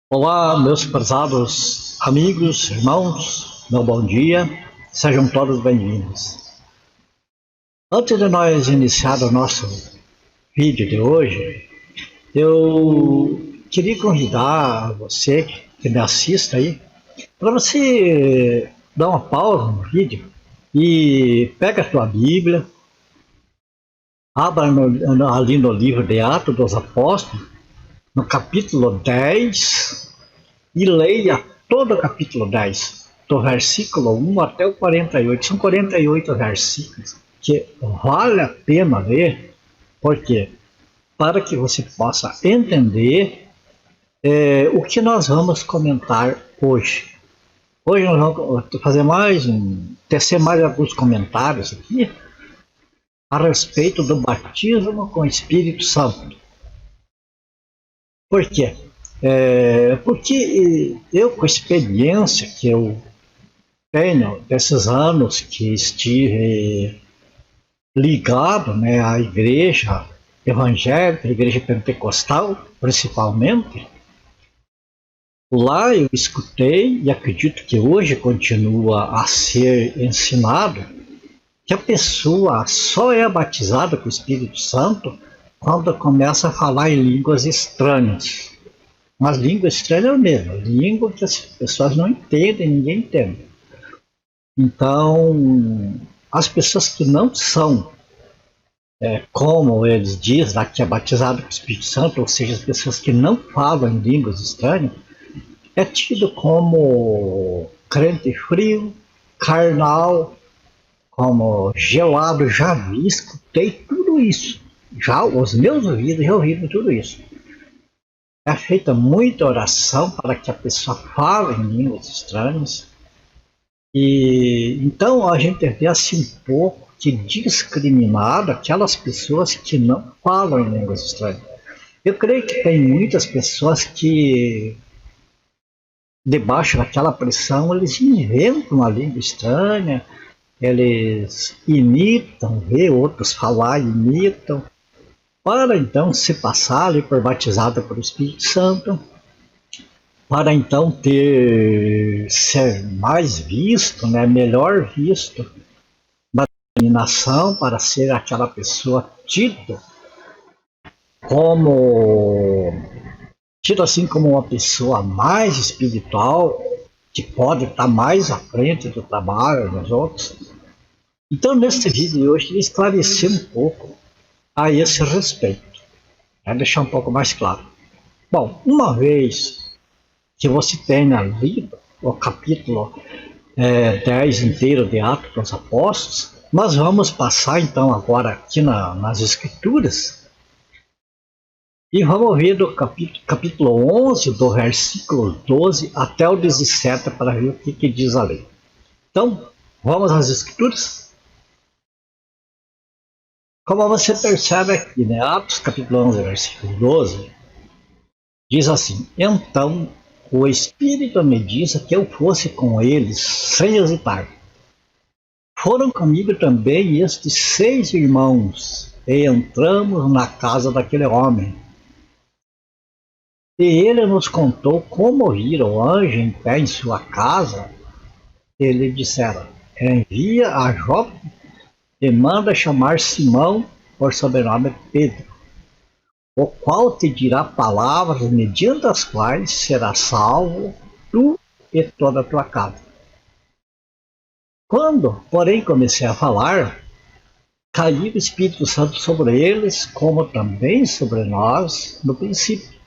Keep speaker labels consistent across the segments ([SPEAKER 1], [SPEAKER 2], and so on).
[SPEAKER 1] Olá, meus prezados amigos, irmãos, meu bom dia, sejam todos bem-vindos. Antes de nós iniciar o nosso vídeo de hoje, eu queria convidar você que me assista aí, para você dar uma pausa no vídeo e pega a sua Bíblia, abra ali no livro de Atos dos Apóstolos, no capítulo 10, e leia todo o capítulo 10, do versículo 1 até o 48. São 48 versículos que vale a pena ler, porque para que você possa entender o que nós vamos comentar hoje. Hoje nós vamos fazer tecer mais alguns comentários aqui a respeito do batismo com o Espírito Santo. Por quê? Porque eu, com a experiência que eu tenho desses anos que estive ligado, né, à igreja evangélica, à igreja pentecostal, principalmente, lá eu escutei, e acredito que hoje continua a ser ensinado, que a pessoa só é batizada com o Espírito Santo quando começa a falar em línguas estranhas. Mas língua estranha mesmo, língua que as pessoas não entendem, ninguém entende. Então, as pessoas que não são, como eles dizem, lá que é batizado com o Espírito Santo, ou seja, as pessoas que não falam em línguas estranhas, é tido como crente frio, carnal, como gelado. Já vi, escutei tudo isso. Já os meus ouvidos já ouviram tudo isso. É feita muita oração para que a pessoa fale em línguas estranhas. E então a gente vê assim um pouco que discriminado aquelas pessoas que não falam em línguas estranhas. Eu creio que tem muitas pessoas que, debaixo daquela pressão, eles inventam uma língua estranha, eles imitam, vê outros falar, imitam, para então se passar ali por batizado pelo Espírito Santo, para então ser mais visto, né, melhor visto na denominação, para ser aquela pessoa tida assim como uma pessoa mais espiritual, que pode estar mais à frente do trabalho dos outros. Então, neste vídeo de hoje, eu queria esclarecer um pouco a esse respeito, deixar um pouco mais claro. Bom, uma vez que você tenha lido o capítulo 10 inteiro de Atos dos Apóstolos, nós vamos passar então agora aqui nas Escrituras e vamos ver do capítulo 11, do versículo 12 até o 17, para ver o que diz a lei. Então, vamos às Escrituras? Como você percebe aqui, né, Atos capítulo 11, versículo 12, diz assim: Então o Espírito me disse que eu fosse com eles sem hesitar. Foram comigo também estes 6 irmãos, e entramos na casa daquele homem. E ele nos contou como vira o anjo em pé em sua casa. Ele dissera: Envia a Jope e manda chamar Simão, por sobrenome Pedro, o qual te dirá palavras mediante as quais serás salvo, tu e toda a tua casa. Quando, porém, comecei a falar, caiu o Espírito Santo sobre eles, como também sobre nós no princípio.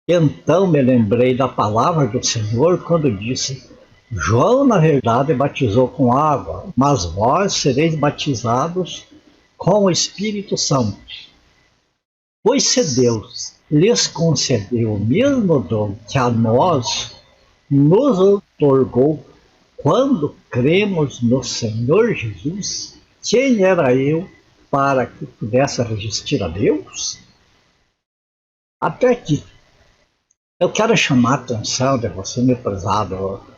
[SPEAKER 1] Então me lembrei da palavra do Senhor quando disse: João, na verdade, batizou com água, mas vós sereis batizados com o Espírito Santo. Pois se Deus lhes concedeu o mesmo dom que a nós nos outorgou quando cremos no Senhor Jesus, quem era eu para que pudesse resistir a Deus? Até aqui, eu quero chamar a atenção de você, meu prezado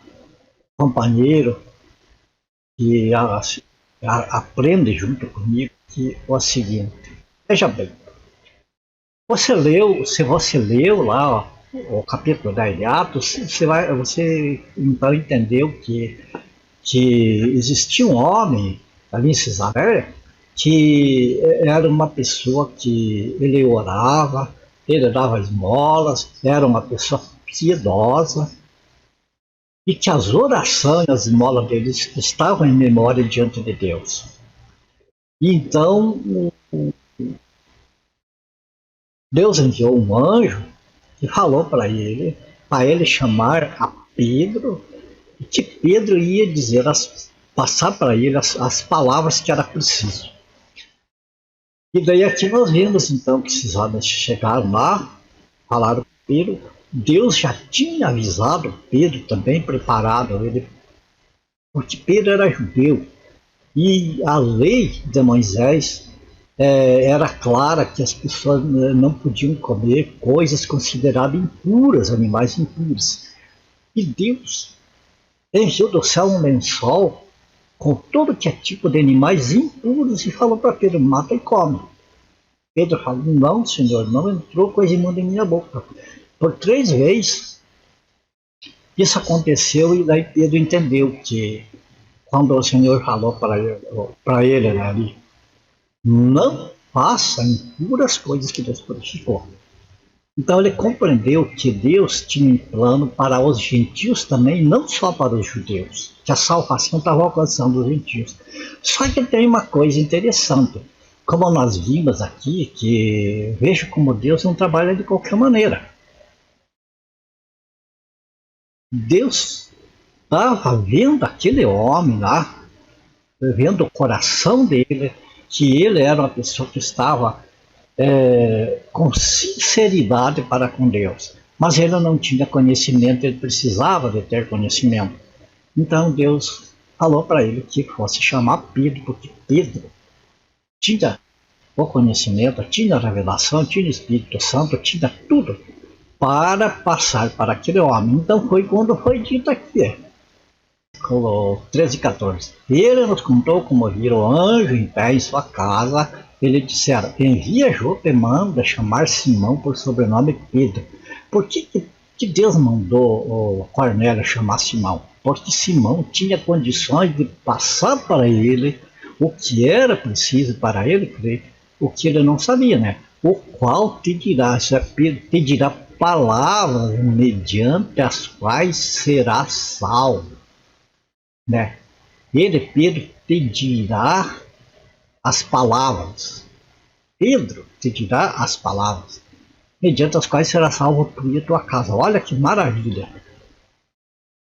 [SPEAKER 1] companheiro, que aprende junto comigo, que é o seguinte: veja bem, se você leu lá o capítulo 10 de Atos, você então entendeu que existia um homem ali em Cesareia que era uma pessoa que ele orava, ele dava esmolas, era uma pessoa piedosa e que as orações e as esmolas dele estavam em memória diante de Deus. Então Deus enviou um anjo e falou para ele chamar a Pedro, e que Pedro ia dizer, passar para ele as palavras que era preciso. E daí aqui nós vimos então que esses homens chegaram lá, falaram com Pedro. Deus já tinha avisado Pedro também, preparado ele, porque Pedro era judeu e a lei de Moisés era clara que as pessoas não podiam comer coisas consideradas impuras, animais impuros. E Deus enviou do céu um lençol com todo que é tipo de animais impuros e falou para Pedro, mata e come. Pedro falou, não, Senhor, não entrou coisa imunda em minha boca. Por 3 vezes isso aconteceu e daí Pedro entendeu que quando o Senhor falou para ele ali, não faça impuras coisas que Deus purificou. Então ele compreendeu que Deus tinha um plano para os gentios também, não só para os judeus, que a salvação estava alcançando os gentios. Só que tem uma coisa interessante, como nós vimos aqui, que veja como Deus não trabalha de qualquer maneira. Deus estava vendo aquele homem lá, vendo o coração dele, que ele era uma pessoa que estava com sinceridade para com Deus. Mas ele não tinha conhecimento, ele precisava de ter conhecimento. Então Deus falou para ele que fosse chamar Pedro, porque Pedro tinha o conhecimento, tinha a revelação, tinha o Espírito Santo, tinha tudo para passar para aquele homem. Então foi quando foi dito aqui, 13 e 14. Ele nos contou como vira o anjo em pé em sua casa. Ele disseram, envia Jope e manda chamar Simão por sobrenome Pedro. Por que Deus mandou o Cornélio chamar Simão? Porque Simão tinha condições de passar para ele o que era preciso para ele crer, o que ele não sabia, né? O qual te dirá, Pedro te dirá palavras mediante as quais será salvo. Né? Ele, Pedro, te dirá as palavras. Pedro te dirá as palavras, mediante as quais será salvo tu e a tua casa. Olha que maravilha!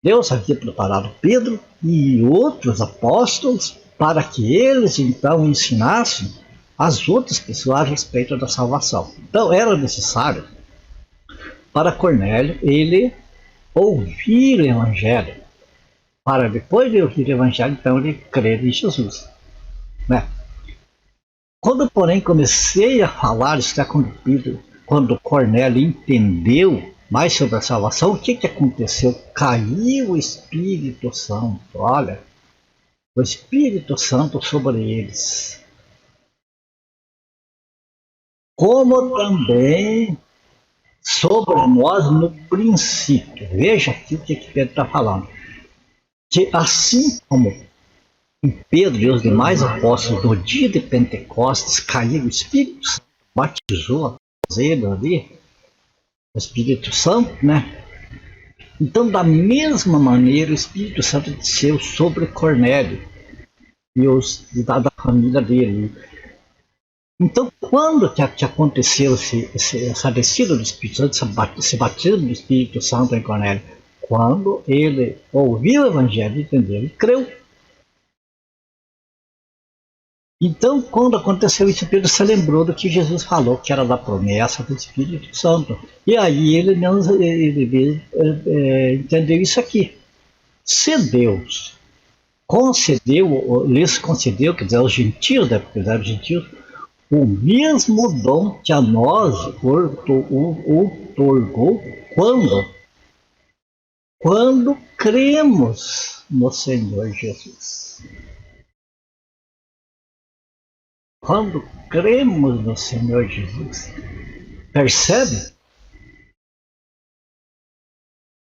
[SPEAKER 1] Deus havia preparado Pedro e outros apóstolos para que eles então ensinassem as outras pessoas a respeito da salvação. Então era necessário para Cornélio ele ouvir o Evangelho, para depois de ouvir o Evangelho, então ele crer em Jesus. Né? Quando, porém, comecei a falar, está concluído, quando Cornélio entendeu mais sobre a salvação, o que aconteceu? Caiu o Espírito Santo, olha, o Espírito Santo sobre eles. Como também sobre nós no princípio. Veja aqui o que Pedro está falando. Que assim como em Pedro e os demais apóstolos, no dia de Pentecostes, caiu o Espírito Santo, batizou ele ali, o Espírito Santo, né? Então, da mesma maneira, o Espírito Santo desceu sobre Cornélio e da família dele. Então, quando que aconteceu essa descida do Espírito Santo, esse batismo do Espírito Santo em Cornélio? Quando ele ouviu o Evangelho, entendeu e creu. Então, quando aconteceu isso, Pedro se lembrou do que Jesus falou, que era da promessa do Espírito Santo. E aí ele entendeu isso aqui. Se Deus lhes concedeu, quer dizer, aos gentios, né, porque eram gentios, o mesmo dom que a nós otorgou quando cremos no Senhor Jesus. Quando cremos no Senhor Jesus. Percebe?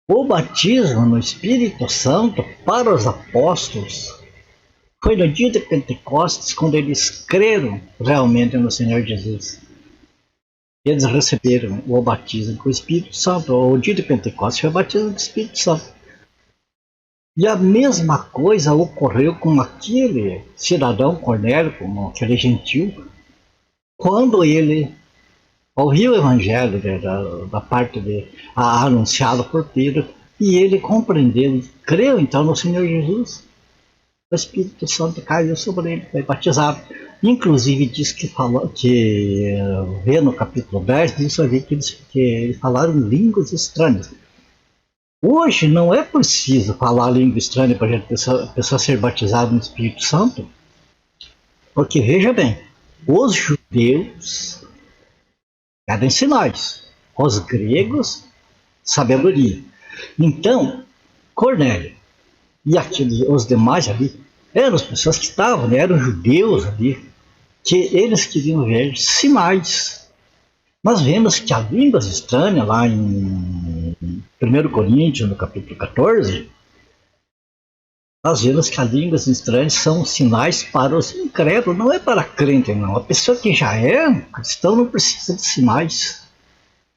[SPEAKER 1] O batismo no Espírito Santo para os apóstolos foi no dia de Pentecostes, quando eles creram realmente no Senhor Jesus. Eles receberam o batismo com o Espírito Santo. O dia de Pentecostes foi o batismo do Espírito Santo. E a mesma coisa ocorreu com aquele cidadão Cornélio, com aquele gentil, quando ele ouviu o evangelho da parte anunciado por Pedro, e ele compreendeu e creu então no Senhor Jesus. O Espírito Santo caiu sobre ele, foi batizado. Inclusive diz que vê no capítulo 10, diz ali que eles falaram línguas estranhas. Hoje não é preciso falar língua estranha para a pessoa ser batizada no Espírito Santo, porque veja bem, os judeus pedem sinais, os gregos sabedoria. Então, Cornélio e os demais ali eram as pessoas que estavam, eram judeus ali, que eles queriam ver sinais. Nós vemos que as línguas estranhas, lá em 1 Coríntios, no capítulo 14, nós vemos que as línguas estranhas são sinais para os incrédulos, não é para crente, não. A pessoa que já é cristão não precisa de sinais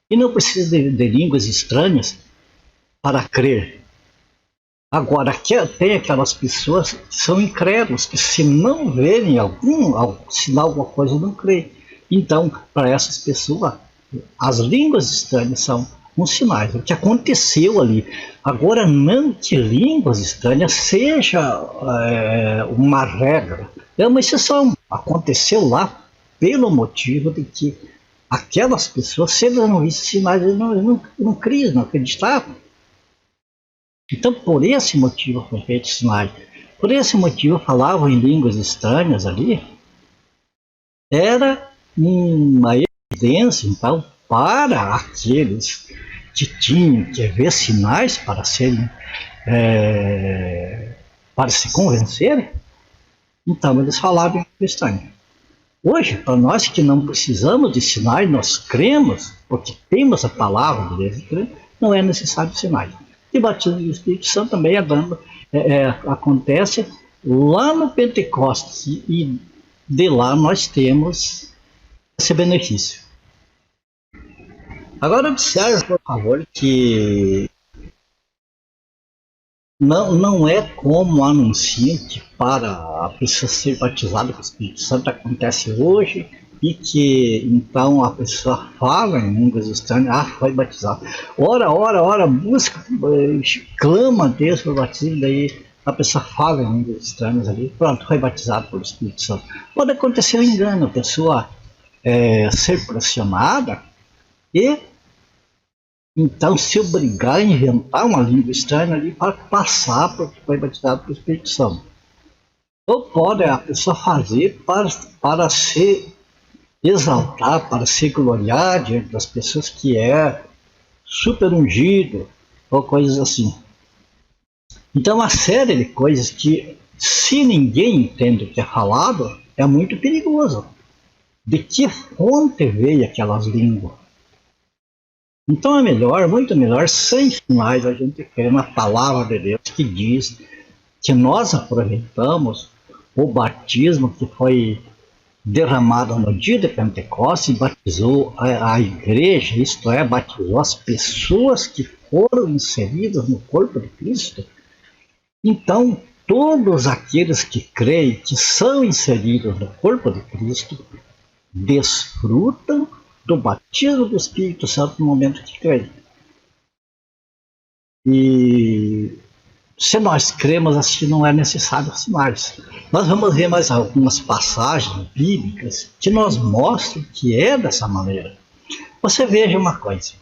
[SPEAKER 1] e não precisa de línguas estranhas para crer. Agora, tem aquelas pessoas que são incrédulos, que se não verem algum sinal, alguma coisa, não creem. Então, para essas pessoas, as línguas estranhas são uns sinais, o que aconteceu ali. Agora, não que línguas estranhas seja uma regra, é uma exceção. Aconteceu lá pelo motivo de que aquelas pessoas, se eles não vissem sinais, eles não criam, não acreditavam. Então, por esse motivo foi feito sinais. Por esse motivo, falavam em línguas estranhas ali. Era uma evidência, então, para aqueles que tinham que ver sinais para para se convencerem. Então, eles falavam em língua estranha. Hoje, para nós que não precisamos de sinais, nós cremos, porque temos a palavra de Deus, não é necessário sinais. E batismo do Espírito Santo também acontece lá no Pentecostes, e de lá nós temos esse benefício. Agora observe, por favor, que não é como anunciam que para a pessoa ser batizada com o Espírito Santo acontece hoje, e que então a pessoa fala em línguas estranhas, foi batizado. Ora, busca, clama a Deus pelo batismo, daí a pessoa fala em línguas estranhas ali, pronto, foi batizado pelo Espírito Santo. Pode acontecer um engano, a pessoa ser pressionada e então se obrigar a inventar uma língua estranha ali para passar porque foi batizado pelo Espírito Santo. Ou pode a pessoa fazer para se exaltar, para se gloriar diante das pessoas que é super ungido, ou coisas assim. Então, uma série de coisas que, se ninguém entende o que é falado, é muito perigoso. De que fonte veio aquelas línguas? Então é melhor, muito melhor, sem sinais, a gente crer na palavra de Deus que diz que nós aproveitamos o batismo que foi derramado no dia de Pentecostes e batizou a igreja, isto é, batizou as pessoas que foram inseridas no corpo de Cristo. Então, todos aqueles que creem, que são inseridos no corpo de Cristo, desfrutam do batismo do Espírito Santo no momento que creem. E se nós cremos assim, não é necessário sinais. Nós vamos ver mais algumas passagens bíblicas que nos mostram que é dessa maneira. Você veja uma coisa.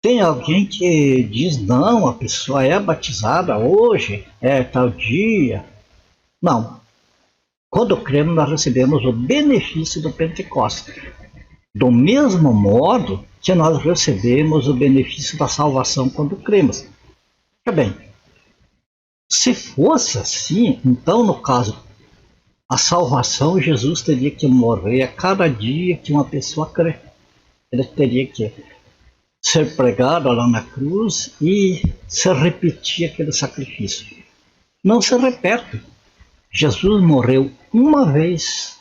[SPEAKER 1] Tem alguém que diz, não, a pessoa é batizada hoje, é tal dia. Não. Quando cremos, nós recebemos o benefício do Pentecostes. Do mesmo modo que nós recebemos o benefício da salvação quando cremos. Veja bem, se fosse assim, então no caso, a salvação, Jesus teria que morrer a cada dia que uma pessoa crê. Ele teria que ser pregado lá na cruz e se repetir aquele sacrifício. Não se repete. Jesus morreu uma vez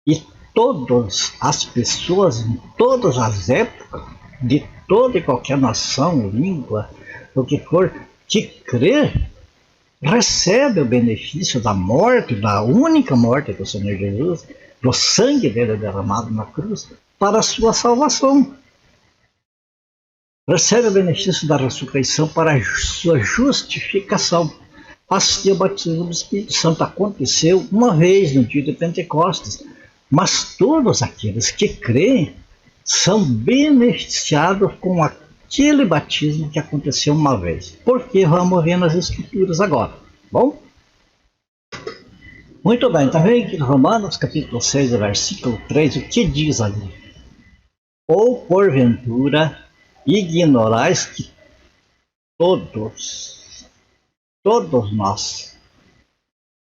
[SPEAKER 1] e todas as pessoas, em todas as épocas, de toda e qualquer nação, língua, o que for, que crer, recebe o benefício da morte, da única morte do Senhor Jesus, do sangue dele derramado na cruz, para a sua salvação. Recebe o benefício da ressurreição para a sua justificação. Assim, o batismo do Espírito Santo aconteceu uma vez no dia de Pentecostes, mas todos aqueles que creem são beneficiados com aquele batismo que aconteceu uma vez. Porque vamos ver nas Escrituras agora. Bom? Muito bem, está vendo aqui no Romanos capítulo 6, versículo 3, o que diz ali? Ou porventura ignorais que todos nós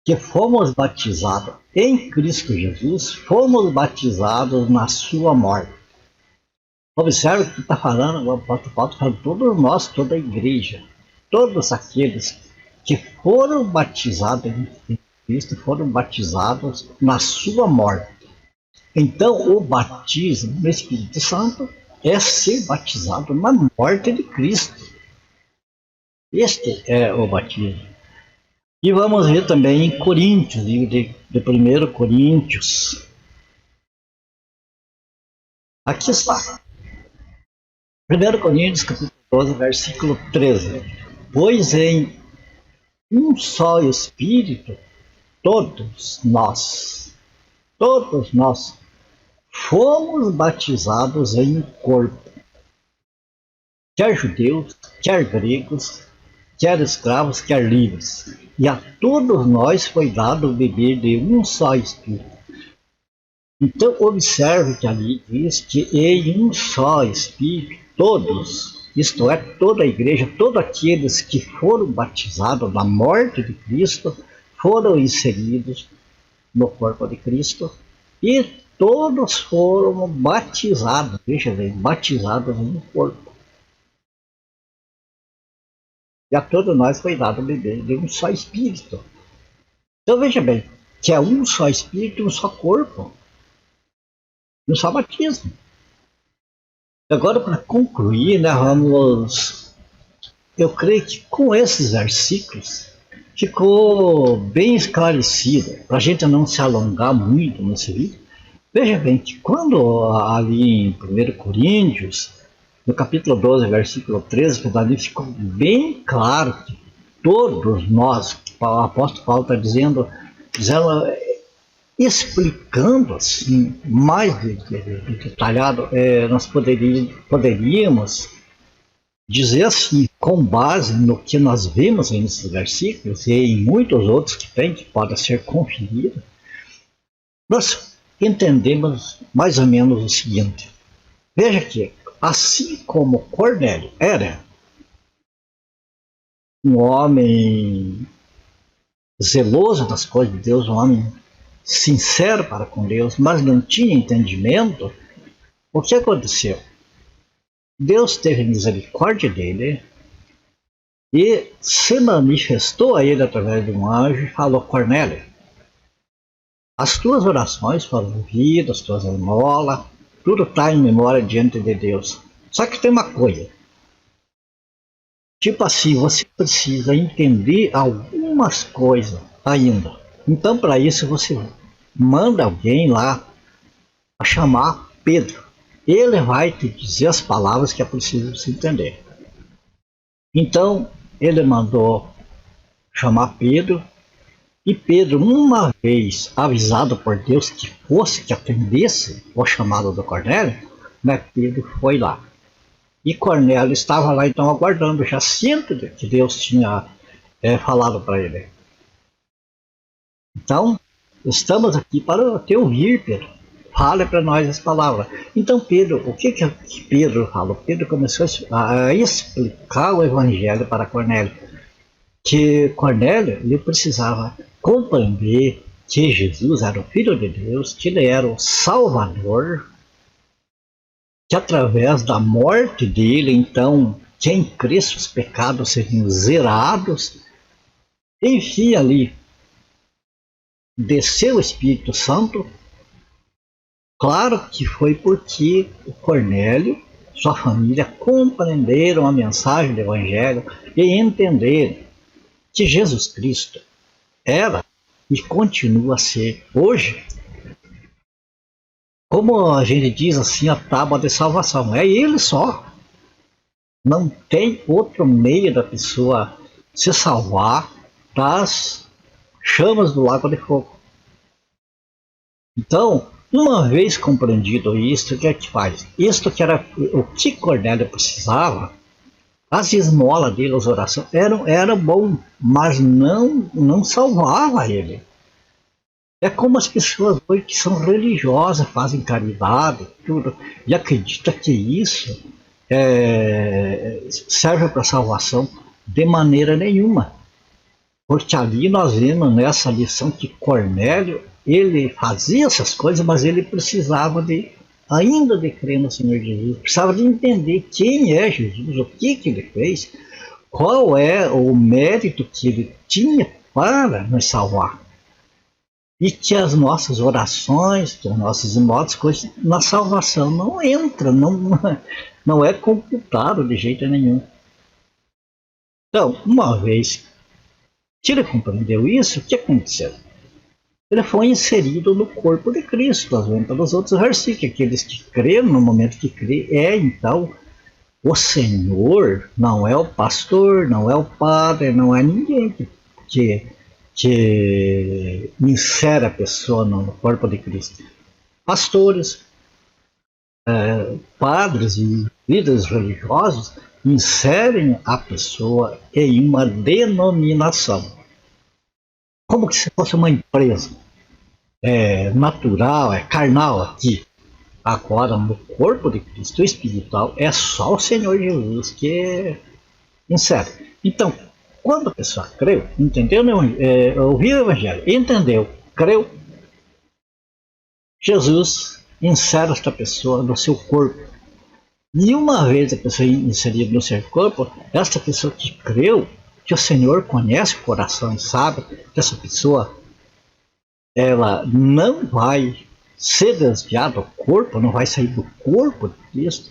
[SPEAKER 1] que fomos batizados em Cristo Jesus, fomos batizados na sua morte. Observe que está falando, o apóstolo Paulo está falando, todos nós, toda a igreja, todos aqueles que foram batizados em Cristo, foram batizados na sua morte. Então, o batismo no Espírito Santo é ser batizado na morte de Cristo. Este é o batismo. E vamos ver também em Coríntios, livro de 1 Coríntios. Aqui está. 1 Coríntios, capítulo 12, versículo 13. Pois em um só Espírito, todos nós, fomos batizados em um corpo, quer judeus, quer gregos, quer escravos, quer livres, e a todos nós foi dado beber de um só Espírito. Então observe que ali diz que em um só Espírito, todos, isto é, toda a igreja, todos aqueles que foram batizados na morte de Cristo, foram inseridos no corpo de Cristo, e todos foram batizados, veja bem, batizados no corpo. E a todos nós foi dado beber de um só Espírito. Então veja bem, que é um só Espírito, um só corpo, um só batismo. Agora, para concluir, né, eu creio que com esses versículos ficou bem esclarecido, para a gente não se alongar muito nesse vídeo. Veja bem que quando ali em 1 Coríntios, no capítulo 12, versículo 13, que ali ficou bem claro que todos nós, o apóstolo Paulo está dizendo, explicando assim, mais detalhado, nós poderíamos dizer assim, com base no que nós vemos nesses versículos e em muitos outros que tem, que podem ser conferidos, nós entendemos mais ou menos o seguinte. Veja que, assim como Cornélio era um homem zeloso das coisas de Deus, um homem sincero para com Deus, mas não tinha entendimento, o que aconteceu? Deus teve misericórdia dele e se manifestou a ele através de um anjo e falou: Cornélio, as tuas orações foram ouvidas, as tuas esmolas, tudo está em memória diante de Deus. Só que tem uma coisa. Tipo assim, você precisa entender algumas coisas ainda. Então, para isso, você manda alguém lá a chamar Pedro. Ele vai te dizer as palavras que é preciso você entender. Então, ele mandou chamar Pedro. E Pedro, uma vez avisado por Deus que atendesse o chamado do Cornélio, né, Pedro foi lá. E Cornélio estava lá então aguardando, já ciente que Deus tinha falado para ele. Então, estamos aqui para te ouvir, Pedro. Fale para nós as palavras. Então, Pedro, o que Pedro falou? Pedro começou a explicar o evangelho para Cornélio. Que Cornélio ele precisava compreender que Jesus era o Filho de Deus, que ele era o Salvador, que através da morte dele, então, quem cresce os pecados seriam zerados. Enfim, ali desceu o Espírito Santo. Claro que foi porque o Cornélio, sua família, compreenderam a mensagem do Evangelho e entenderam que Jesus Cristo era e continua a ser hoje, como a gente diz assim, a tábua de salvação. É ele só. Não tem outro meio da pessoa se salvar das chamas do lago de fogo. Então, uma vez compreendido isto, o que é que faz? Isto que era o que Cornélio precisava, as esmolas dele, as orações, eram bom, mas não salvava ele. É como as pessoas hoje que são religiosas, fazem caridade, tudo, e acreditam que isso serve para salvação de maneira nenhuma. Porque ali nós vemos nessa lição que Cornélio, ele fazia essas coisas, mas ele precisava ainda de crer no Senhor Jesus, precisava de entender quem é Jesus, o que ele fez, qual é o mérito que ele tinha para nos salvar. E que as nossas orações, que as nossas modos, coisas na salvação não entra, não é computado de jeito nenhum. Então, uma vez que ele compreendeu isso, o que aconteceu? Ele foi inserido no corpo de Cristo. Nós vemos pelos outros versículos, aqueles que creram no momento que crê, então o Senhor, não é o pastor, não é o padre, não é ninguém que insere a pessoa no corpo de Cristo. Pastores, padres e líderes religiosos inserem a pessoa em uma denominação. Como que se fosse uma empresa natural, carnal aqui. Agora, no corpo de Cristo espiritual, é só o Senhor Jesus que insere. Então, quando a pessoa creu, entendeu, ouviu o Evangelho, entendeu, creu, Jesus insere esta pessoa no seu corpo. E uma vez a pessoa inserida no seu corpo, esta pessoa que creu, que o Senhor conhece o coração e sabe que essa pessoa ela não vai ser desviada do corpo, não vai sair do corpo de Cristo.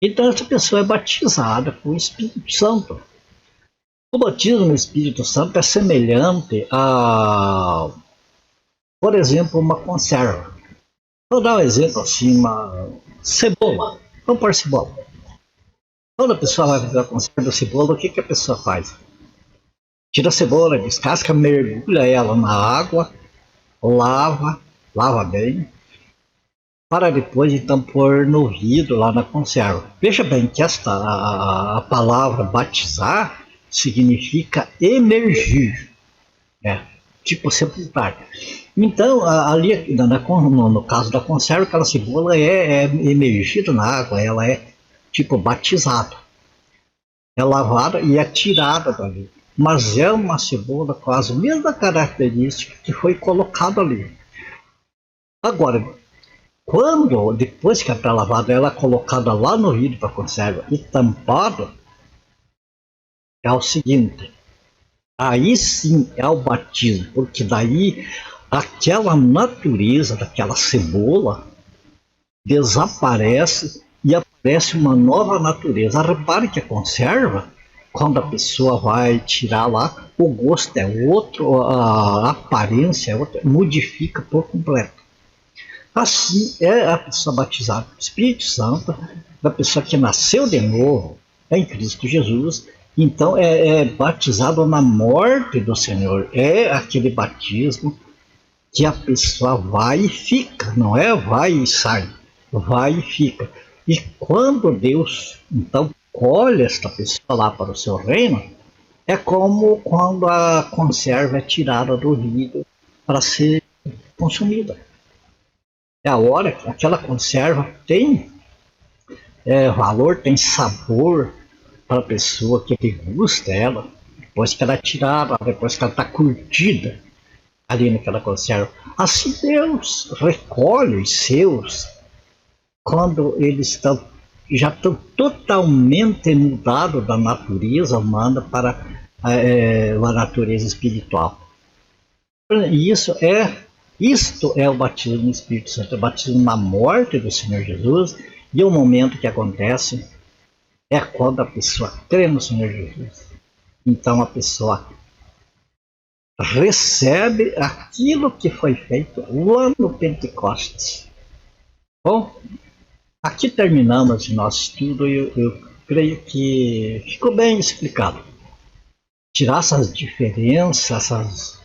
[SPEAKER 1] Então essa pessoa é batizada com o Espírito Santo. O batismo no Espírito Santo é semelhante a, por exemplo, uma conserva. Vou dar um exemplo assim, uma cebola. Vamos pôr cebola. Quando a pessoa vai fazer a conserva da cebola, o que a pessoa faz? Tira a cebola, descasca, mergulha ela na água, lava bem, para depois então pôr no vidro lá na conserva. Veja bem que a palavra batizar significa emergir, tipo sepultar. Então ali no caso da conserva, aquela cebola é emergida na água, ela é tipo batizada, é lavada e é tirada dali. Mas é uma cebola com as mesmas características que foi colocado ali. Agora, depois que ela está lavada, ela é colocada lá no vidro para conserva e tampada, é o seguinte, aí sim é o batismo, porque daí aquela natureza daquela cebola desaparece e aparece uma nova natureza. Repare que a conserva, quando a pessoa vai tirar lá, o gosto é outro, a aparência é outra, modifica por completo. Assim é a pessoa batizada com o Espírito Santo, da pessoa que nasceu de novo em Cristo Jesus, então é batizado na morte do Senhor. É aquele batismo que a pessoa vai e fica, não é vai e sai, vai e fica. E quando Deus então colhe esta pessoa lá para o seu reino, é como quando a conserva é tirada do vidro para ser consumida. É a hora que aquela conserva tem valor, tem sabor para a pessoa que degusta ela, depois que ela é tirada, depois que ela está curtida ali naquela conserva. Assim Deus recolhe os seus quando eles já estão totalmente mudados da natureza humana para a natureza espiritual. E isto é o batismo no Espírito Santo, é o batismo na morte do Senhor Jesus, e o momento que acontece é quando a pessoa crê no Senhor Jesus. Então a pessoa recebe aquilo que foi feito lá no Pentecostes. Bom, aqui terminamos o nosso estudo e eu creio que ficou bem explicado. Tirar essas diferenças, essas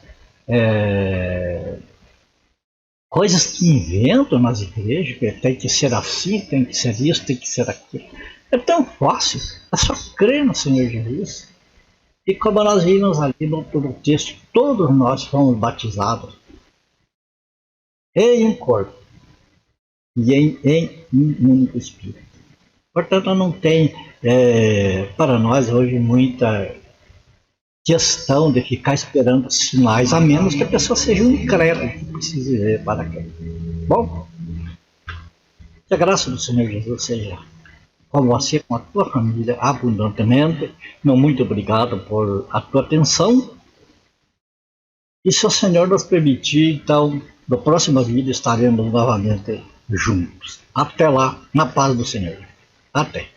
[SPEAKER 1] coisas que inventam nas igrejas, que tem que ser assim, tem que ser isso, tem que ser aquilo. É tão fácil, é só crer no Senhor Jesus. E como nós vimos ali no texto, todos nós fomos batizados em um corpo e em um único Espírito. Portanto, não tem para nós hoje muita questão de ficar esperando sinais, a menos que a pessoa seja um incrédulo que precise ver para crer. Bom, que a graça do Senhor Jesus seja com você, com a tua família, abundantemente. Meu muito obrigado por a tua atenção. E se o Senhor nos permitir, então, no próximo vídeo estaremos novamente juntos. Até lá, na paz do Senhor. Até.